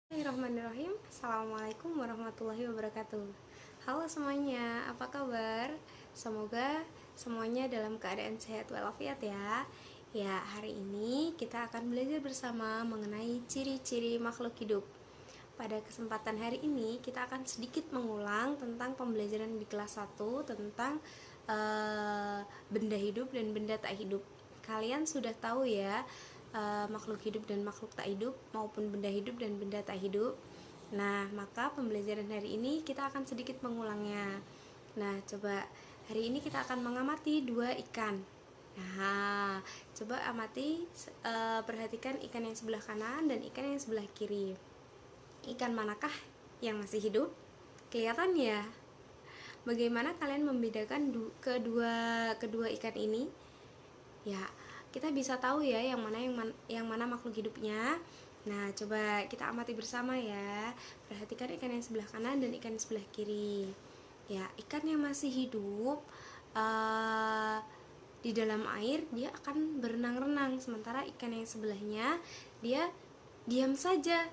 Bismillahirrahmanirrahim. Assalamualaikum warahmatullahi wabarakatuh. Halo semuanya, apa kabar? Semoga semuanya dalam keadaan sehat walafiat ya. Ya, hari ini kita akan belajar bersama mengenai ciri-ciri makhluk hidup. Pada kesempatan hari ini kita akan sedikit mengulang tentang pembelajaran di kelas 1 tentang benda hidup dan benda tak hidup. Kalian sudah tahu ya, makhluk hidup dan makhluk tak hidup maupun benda hidup dan benda tak hidup. Nah, maka pembelajaran hari ini kita akan sedikit mengulangnya. Nah, coba hari ini kita akan mengamati dua ikan. Nah, coba amati, perhatikan ikan yang sebelah kanan dan ikan yang sebelah kiri. Ikan manakah yang masih hidup? Kelihatan ya? Bagaimana kalian membedakan kedua ikan ini? Ya, kita bisa tahu ya yang mana makhluk hidupnya. Nah, coba kita amati bersama ya. Perhatikan ikan yang sebelah kanan dan ikan yang sebelah kiri. Ya, ikan yang masih hidup di dalam air dia akan berenang-renang, sementara ikan yang sebelahnya dia diam saja.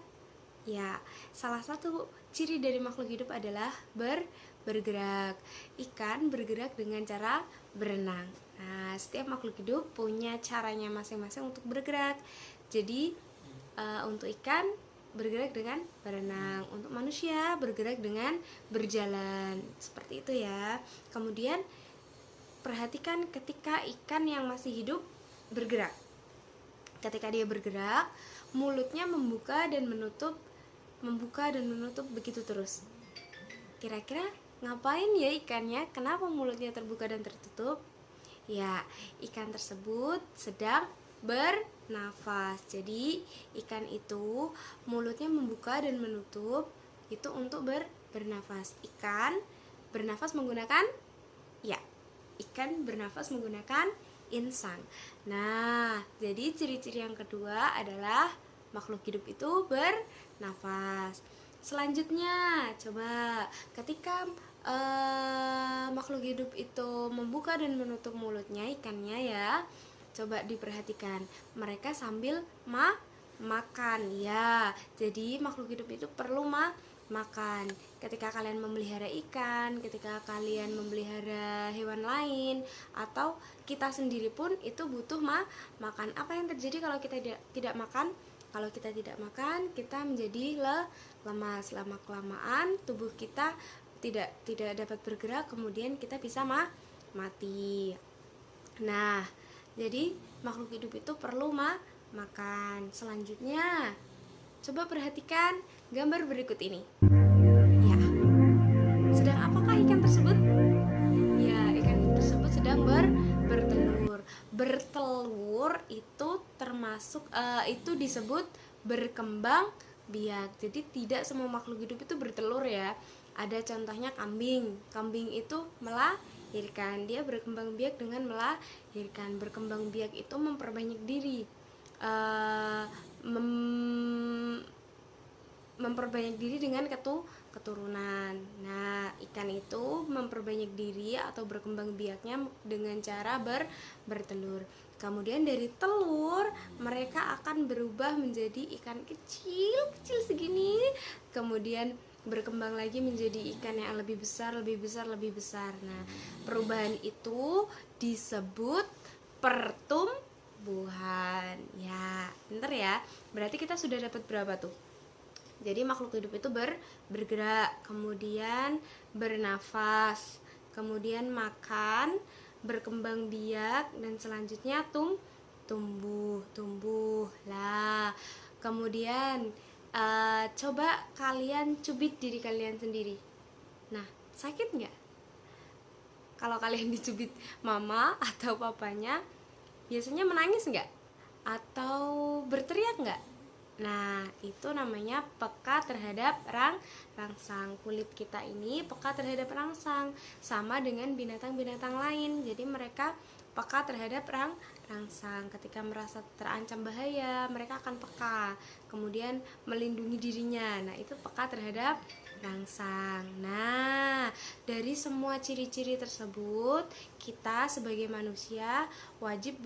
Ya, salah satu ciri dari makhluk hidup adalah bergerak. Ikan bergerak dengan cara berenang. Nah, setiap makhluk hidup punya caranya masing-masing untuk bergerak. Jadi, untuk ikan bergerak dengan berenang, untuk manusia bergerak dengan berjalan. Seperti itu ya. Kemudian, perhatikan ketika ikan yang masih hidup bergerak. Ketika dia bergerak, mulutnya membuka dan menutup begitu terus. Kira-kira ngapain ya ikannya? Kenapa mulutnya terbuka dan tertutup? Ya, ikan tersebut sedang bernafas. Jadi, ikan itu mulutnya membuka dan menutup itu untuk bernafas. Ikan bernafas menggunakan insang. Nah, jadi ciri-ciri yang kedua adalah makhluk hidup itu bernafas. Selanjutnya, coba ketika makhluk hidup itu membuka dan menutup mulutnya, ikannya ya, coba diperhatikan, mereka sambil makan ya. Jadi makhluk hidup itu perlu makan. Ketika kalian memelihara ikan, ketika kalian memelihara hewan lain, atau kita sendiri pun itu butuh makan. Apa yang terjadi kalau kita tidak makan? Kalau kita tidak makan, kita menjadi lemas. Lama-kelamaan tubuh kita tidak dapat bergerak, kemudian kita bisa mati. Nah, jadi makhluk hidup itu perlu makan. Selanjutnya, coba perhatikan gambar berikut ini. Ya, sedang apakah ikan tersebut? Ya, ikan tersebut sedang bertelur. Bertelur itu termasuk itu disebut berkembang biak. Jadi tidak semua makhluk hidup itu bertelur ya. Ada contohnya kambing. Kambing itu melahirkan. Dia berkembang biak dengan melahirkan. Berkembang biak itu memperbanyak diri. Memperbanyak diri dengan keturunan. Nah, ikan itu memperbanyak diri atau berkembang biaknya dengan cara bertelur. Kemudian dari telur mereka akan berubah menjadi ikan kecil segini. Kemudian berkembang lagi menjadi ikan yang lebih besar. Nah, perubahan itu disebut pertumbuhan. Ya, pinter ya. Berarti kita sudah dapat berapa tuh? Jadi makhluk hidup itu bergerak, kemudian bernafas, kemudian makan, berkembang biak, dan selanjutnya tumbuh lah. Kemudian coba kalian cubit diri kalian sendiri. Nah, sakit nggak? Kalau kalian dicubit mama atau papanya, biasanya menangis nggak? Atau berteriak nggak? Nah, itu namanya peka terhadap rangsang. Kulit kita ini peka terhadap rangsang, sama dengan binatang-binatang lain. Jadi mereka peka terhadap rangsang. Ketika merasa terancam bahaya, mereka akan peka, kemudian melindungi dirinya. Nah, itu peka terhadap rangsang. Nah, dari semua ciri-ciri tersebut, kita sebagai manusia wajib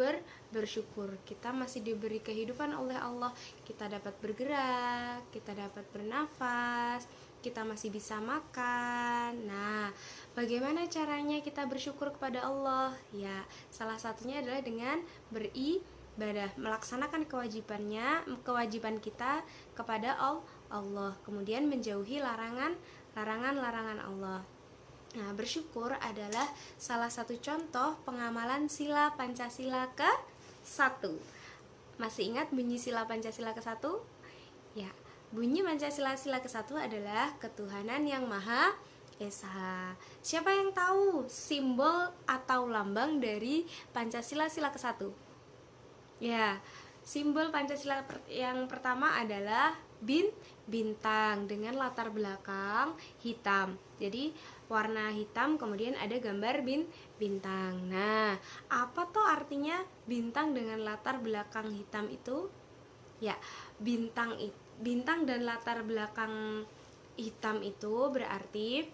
bersyukur. Kita masih diberi kehidupan oleh Allah. Kita dapat bergerak, kita dapat bernafas, kita masih bisa makan. Nah, bagaimana caranya kita bersyukur kepada Allah? Ya, salah satunya adalah dengan beribadah, melaksanakan kewajiban kita kepada Allah, kemudian menjauhi larangan Allah. Nah, bersyukur adalah salah satu contoh pengamalan sila Pancasila ke-1. Masih ingat bunyi sila Pancasila ke-1? Ya, bunyi Pancasila sila ke-1 adalah ketuhanan yang Maha Esa. Siapa yang tahu simbol atau lambang dari Pancasila sila ke-1? Ya, simbol Pancasila yang pertama adalah bintang dengan latar belakang hitam. Jadi warna hitam, kemudian ada gambar bintang. Nah, apa tuh artinya bintang dengan latar belakang hitam itu? Ya, bintang dan latar belakang hitam itu berarti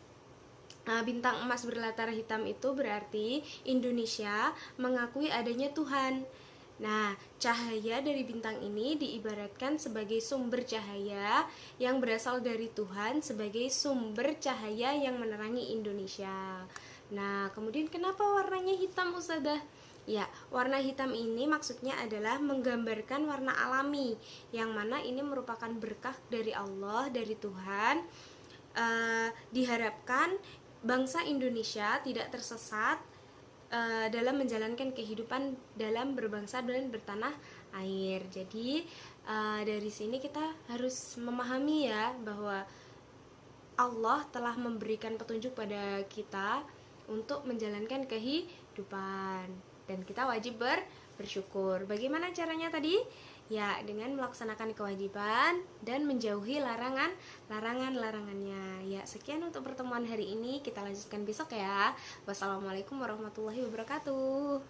bintang emas berlatar hitam itu berarti Indonesia mengakui adanya Tuhan. Nah, cahaya dari bintang ini diibaratkan sebagai sumber cahaya yang berasal dari Tuhan, sebagai sumber cahaya yang menerangi Indonesia. Nah, kemudian kenapa warnanya hitam, Ustazah? Ya, warna hitam ini maksudnya adalah menggambarkan warna alami, yang mana ini merupakan berkah dari Allah, dari Tuhan. Diharapkan bangsa Indonesia tidak tersesat dalam menjalankan kehidupan dalam berbangsa dan bertanah air. Jadi dari sini kita harus memahami ya bahwa Allah telah memberikan petunjuk pada kita untuk menjalankan kehidupan dan kita wajib bersyukur. Bagaimana caranya tadi? Ya, dengan melaksanakan kewajiban dan menjauhi larangannya. Ya, sekian untuk pertemuan hari ini. Kita lanjutkan besok ya. Wassalamualaikum warahmatullahi wabarakatuh.